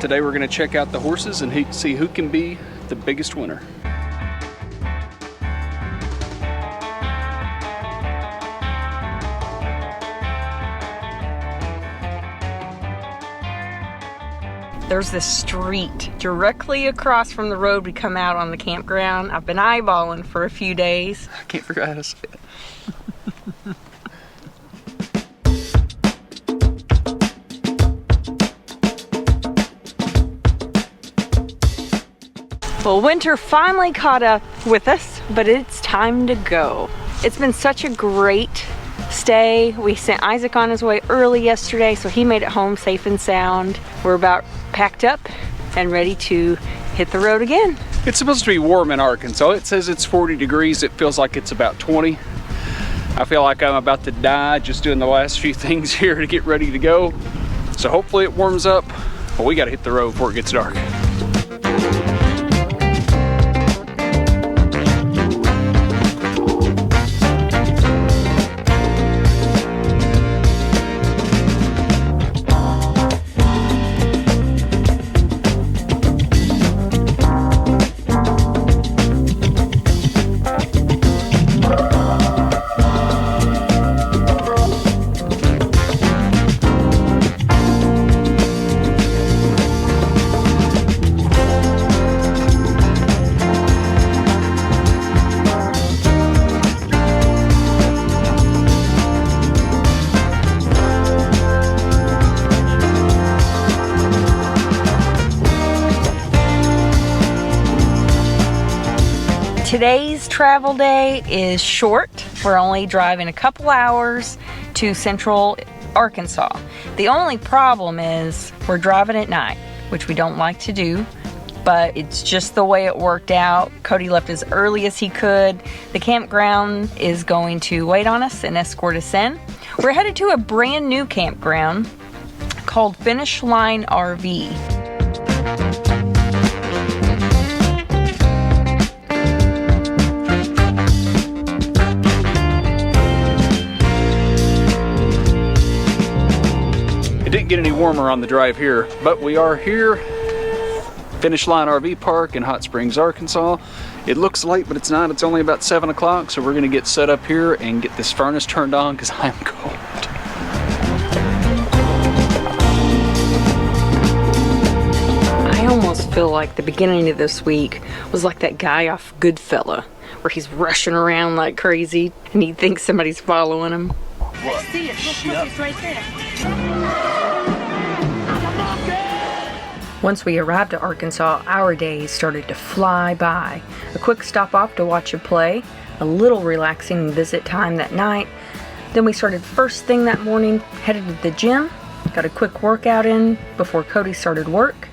Today we're going to check out the horses and see who can be the biggest winner. There's this street directly across from the road we come out on the campground. I've been eyeballing for a few days. I can't figure out how to say it. Well, winter finally caught up with us, but it's time to go. It's been such a great stay. We sent Isaac on his way early yesterday, so he made it home safe and sound. We're about packed up and ready to hit the road again. It's supposed to be warm in Arkansas. It says it's 40 degrees. It feels like it's about 20. I feel like I'm about to die just doing the last few things here to get ready to go. So hopefully it warms up, but we got to hit the road before it gets dark. Today's travel day is short. We're only driving a couple hours to central Arkansas. The only problem is we're driving at night, which we don't like to do, but it's just the way it worked out. Cody left as early as he could. The campground is going to wait on us and escort us in. We're headed to a brand new campground called Finish Line RV. Didn't get any warmer on the drive here, but we are here, Finish Line RV Park in Hot Springs, Arkansas. It looks late, but it's not. It's only about 7 o'clock, so we're gonna get set up here and get this furnace turned on because I'm cold. I almost feel like the beginning of this week was like that guy off Goodfella, where he's rushing around like crazy and he thinks somebody's following him. What? I see it. Look, it's right there. Once we arrived at Arkansas, our days started to fly by. A quick stop off to watch a play, a little relaxing visit time that night. Then we started first thing that morning, headed to the gym, got a quick workout in before Cody started work.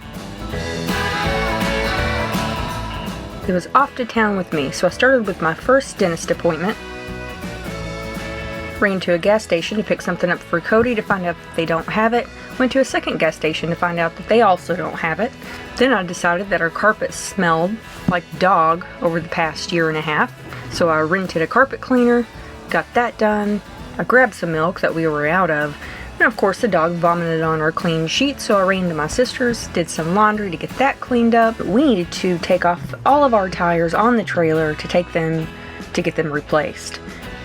He was off to town with me, so I started with my first dentist appointment. Ran to a gas station to pick something up for Cody to find out if they don't have it. Went to a second gas station to find out that they also don't have it. Then I decided that our carpet smelled like dog over the past year and a half. So I rented a carpet cleaner, got that done. I grabbed some milk that we were out of. And of course the dog vomited on our clean sheets, so I ran to my sister's, did some laundry to get that cleaned up. We needed to take off all of our tires on the trailer to get them replaced,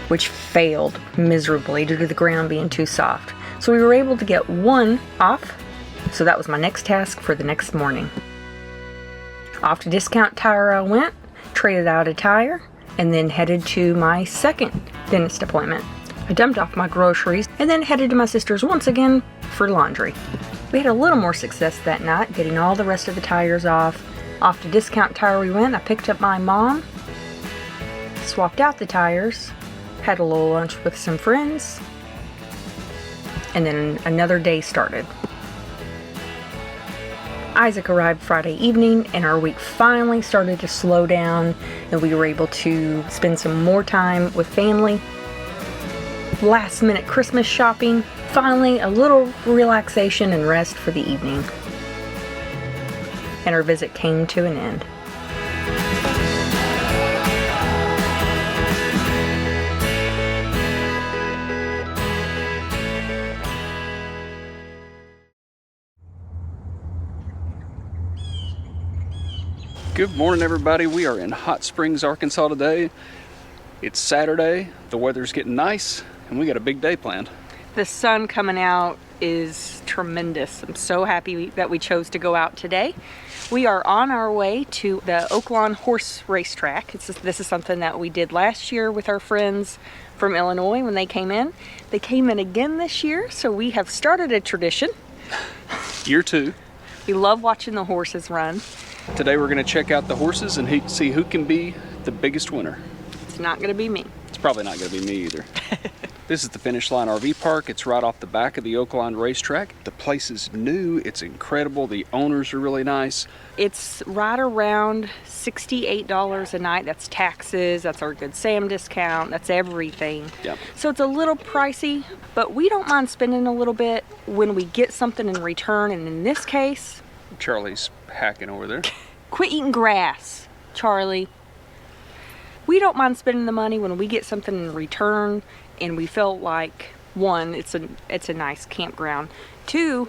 which failed miserably due to the ground being too soft. So we were able to get one off, so that was my next task for the next morning. Off to Discount Tire I went, traded out a tire, and then headed to my second dentist appointment. I dumped off my groceries and then headed to my sister's once again for laundry. We had a little more success that night, getting all the rest of the tires off. Off to Discount Tire we went. I picked up my mom, swapped out the tires, had a little lunch with some friends, and then another day started. Isaac arrived Friday evening, and our week finally started to slow down, and we were able to spend some more time with family. Last minute Christmas shopping, finally a little relaxation and rest for the evening. And our visit came to an end. Good morning, everybody. We are in Hot Springs, Arkansas today. It's Saturday, the weather's getting nice, and we got a big day planned. The sun coming out is tremendous. I'm so happy that we chose to go out today. We are on our way to the Oaklawn horse racetrack. This is something that we did last year with our friends from Illinois when they came in. They came in again this year, so we have started a tradition. Year 2. We love watching the horses run. Today we're going to check out the horses and see who can be the biggest winner. It's not going to be me. It's probably not going to be me either. This is the Finish Line RV Park. It's right off the back of the Oaklawn racetrack. The place is new. It's incredible. The owners are really nice. It's right around $68 a night. That's taxes, that's our Good Sam discount, that's everything. Yep. So it's a little pricey, but we don't mind spending a little bit when we get something in return. And in this case, Charlie's hacking over there. quit eating grass, Charlie. We don't mind spending the money when we get something in return and we feel like, one, it's a nice campground. 2,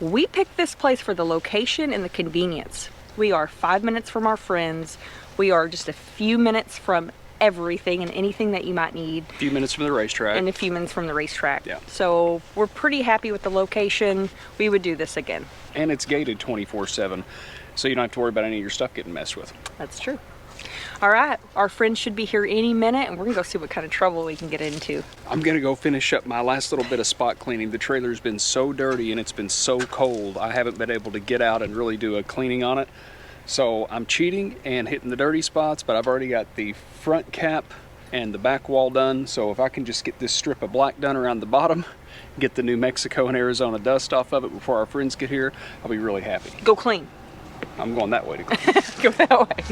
we picked this place for the location and the convenience. We are 5 minutes from our friends. We are just a few minutes from everything and anything that you might need. A few minutes from the racetrack. And a few minutes from the racetrack. Yeah. So we're pretty happy with the location. We would do this again. And it's gated 24/7, so you don't have to worry about any of your stuff getting messed with. That's true. All right, our friends should be here any minute, and we're gonna go see what kind of trouble we can get into. I'm gonna go finish up my last little bit of spot cleaning. The trailer's been so dirty and it's been so cold, I haven't been able to get out and really do a cleaning on it. So I'm cheating and hitting the dirty spots, but I've already got the front cap and the back wall done. So if I can just get this strip of black done around the bottom, get the New Mexico and Arizona dust off of it before our friends get here, I'll be really happy. Go clean. I'm going that way to clean. Go that way.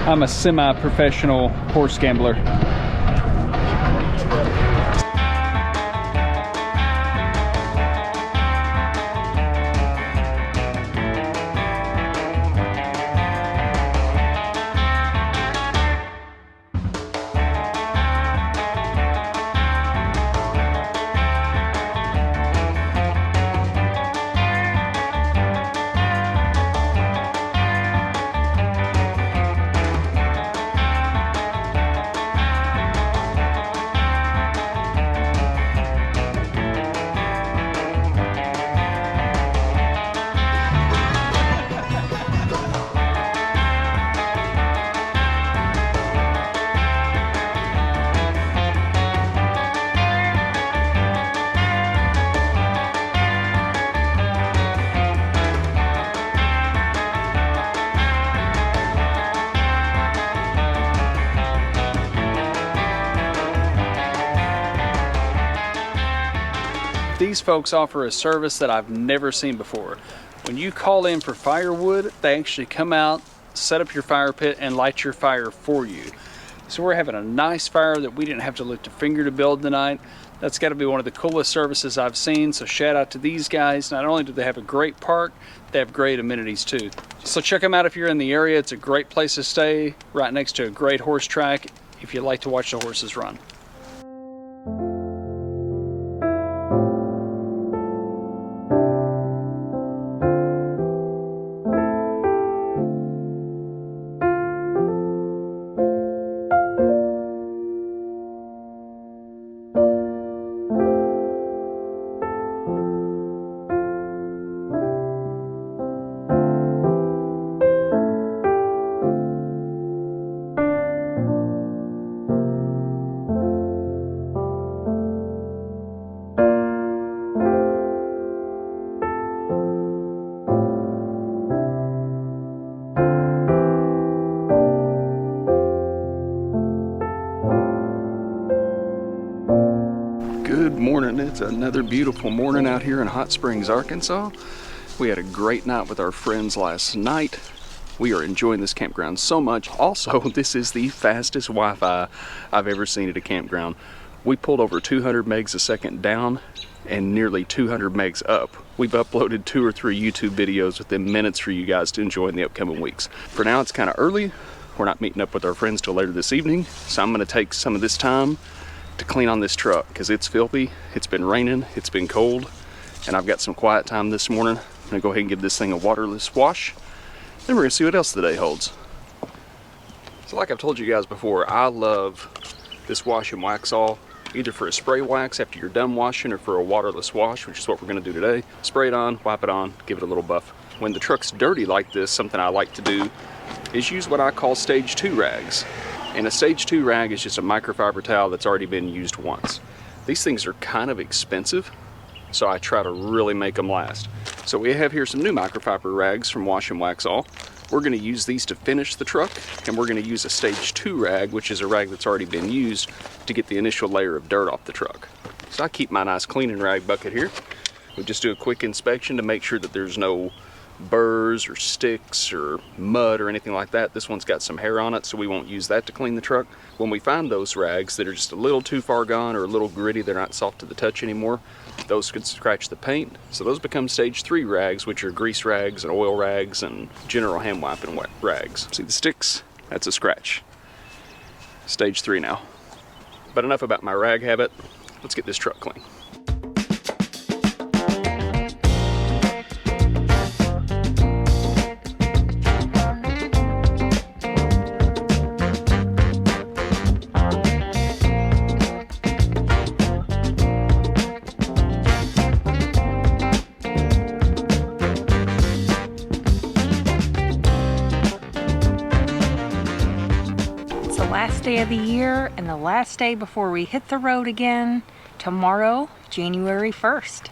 I'm a semi-professional horse gambler. These folks offer a service that I've never seen before. When you call in for firewood, they actually come out, set up your fire pit, and light your fire for you. So we're having a nice fire that we didn't have to lift a finger to build tonight. That's got to be one of the coolest services I've seen, so shout out to these guys. Not only do they have a great park, they have great amenities too. So check them out if you're in the area. It's a great place to stay, right next to a great horse track if you like to watch the horses run. Good morning. It's another beautiful morning out here in Hot Springs, Arkansas. We had a great night with our friends last night. We are enjoying this campground so much. Also, this is the fastest Wi-Fi I've ever seen at a campground. We pulled over 200 megs a second down and nearly 200 megs up. We've uploaded 2 or 3 YouTube videos within minutes for you guys to enjoy in the upcoming weeks. For now, it's kind of early. We're not meeting up with our friends till later this evening, so I'm gonna take some of this time to clean on this truck because it's filthy, it's been raining, it's been cold, and I've got some quiet time this morning. I'm gonna go ahead and give this thing a waterless wash, then we're gonna see what else the day holds. So like I've told you guys before, I love this wash and wax all, either for a spray wax after you're done washing or for a waterless wash, which is what we're gonna do today. Spray it on, wipe it on, give it a little buff. When the truck's dirty like this, something I like to do is use what I call stage 2 rags. And a stage 2 rag is just a microfiber towel that's already been used once. These things are kind of expensive, so I try to really make them last. So we have here some new microfiber rags from Wash and Wax All. We're gonna use these to finish the truck, and we're gonna use a stage 2 rag, which is a rag that's already been used, to get the initial layer of dirt off the truck. So I keep my nice cleaning rag bucket here. We just do a quick inspection to make sure that there's no burrs or sticks or mud or anything like that. This one's got some hair on it, so we won't use that to clean the truck. When we find those rags that are just a little too far gone or a little gritty, they're not soft to the touch anymore, those could scratch the paint. So those become stage 3 rags, which are grease rags and oil rags and general hand wiping rags. See the sticks? That's a scratch. Stage 3 now. But enough about my rag habit. Let's get this truck clean. Last day of the year and the last day before we hit the road again. Tomorrow, January 1st.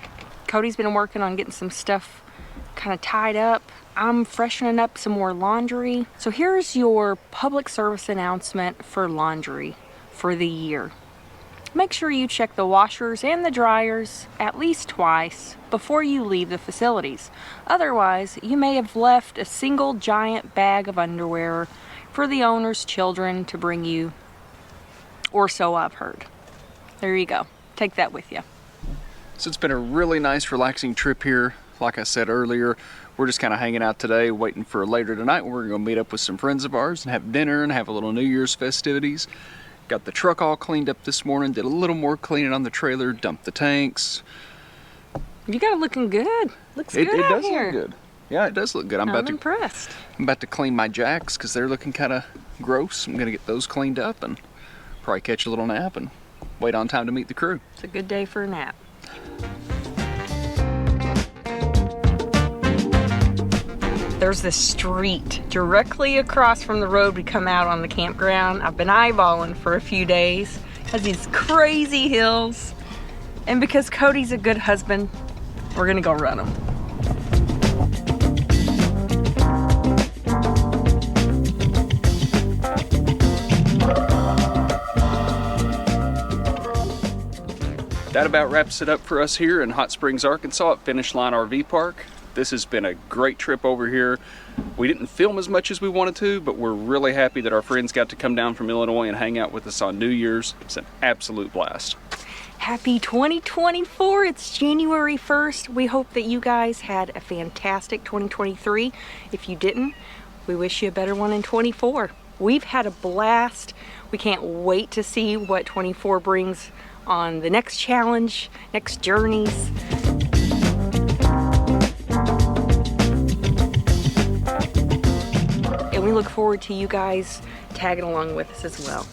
Cody's been working on getting some stuff kind of tied up. I'm freshening up some more laundry. So here's your public service announcement for laundry for the year. Make sure you check the washers and the dryers at least twice before you leave the facilities. Otherwise, you may have left a single giant bag of underwear for the owner's children to bring you, or so I've heard. There you go. Take that with you. So it's been a really nice, relaxing trip here. Like I said earlier, we're just kind of hanging out today, waiting for later tonight when we're going to meet up with some friends of ours and have dinner and have a little New Year's festivities. Got the truck all cleaned up this morning, did a little more cleaning on the trailer, dumped the tanks. You got it looking good. Looks good it out does here. look good. Yeah, it does look good. I'm impressed. I'm about to clean my jacks because they're looking kind of gross. I'm going to get those cleaned up and probably catch a little nap and wait on time to meet the crew. It's a good day for a nap. There's this street directly across from the road we come out on the campground. I've been eyeballing for a few days. It has these crazy hills. And because Cody's a good husband, we're gonna go run them. That about wraps it up for us here in Hot Springs, Arkansas at Finish Line RV Park. This has been a great trip over here. We didn't film as much as we wanted to, but we're really happy that our friends got to come down from Illinois and hang out with us on New Year's. It's an absolute blast. Happy 2024. It's January 1st. We hope that you guys had a fantastic 2023. If you didn't, we wish you a better one in 24. We've had a blast. We can't wait to see what 24 brings on the next challenge, next journeys. And we look forward to you guys tagging along with us as well.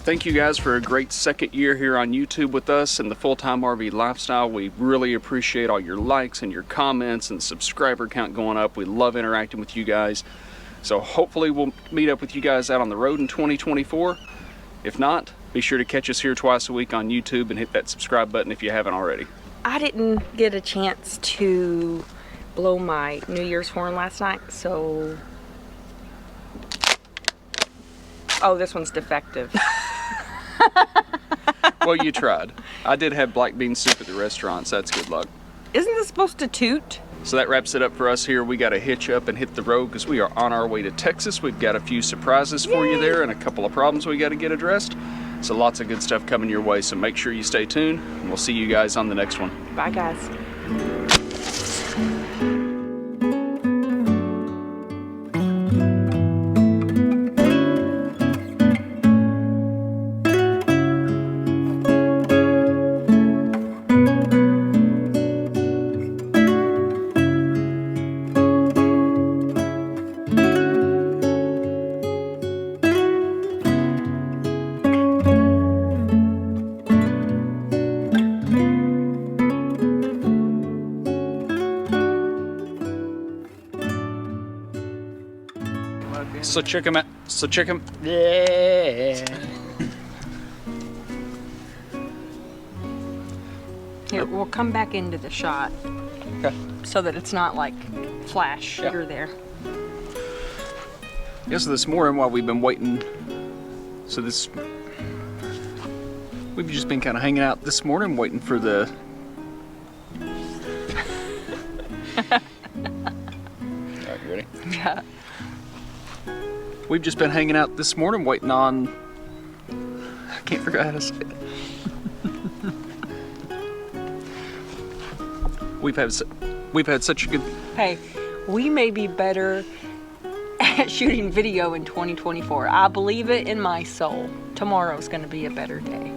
Thank you guys for a great second year here on YouTube with us and the Full-Time RV Lifestyle. We really appreciate all your likes and your comments and subscriber count going up. We love interacting with you guys. So hopefully we'll meet up with you guys out on the road in 2024. If not, be sure to catch us here twice a week on YouTube and hit that subscribe button if you haven't already. I didn't get a chance to blow my New Year's horn last night, so... Oh, this one's defective. Well, you tried. I did have black bean soup at the restaurant, so that's good luck. Isn't this supposed to toot? So that wraps it up for us here. We got to hitch up and hit the road because we are on our way to Texas. We've got a few surprises for you there and a couple of problems we got to get addressed. So lots of good stuff coming your way, so make sure you stay tuned, and we'll see you guys on the next one. Bye, guys. So check them out. So check them. Yeah. Here, we'll come back into the shot. Okay. So that it's not like flash, Yeah. you're there. Yeah, so this morning while we've been waiting, we've just been kind of hanging out this morning waiting for the... Alright, you ready? Yeah. We've just been hanging out this morning waiting on... I can't figure out how to say it. We've had such a good... Hey, we may be better at shooting video in 2024. I believe it in my soul. Tomorrow's gonna be a better day.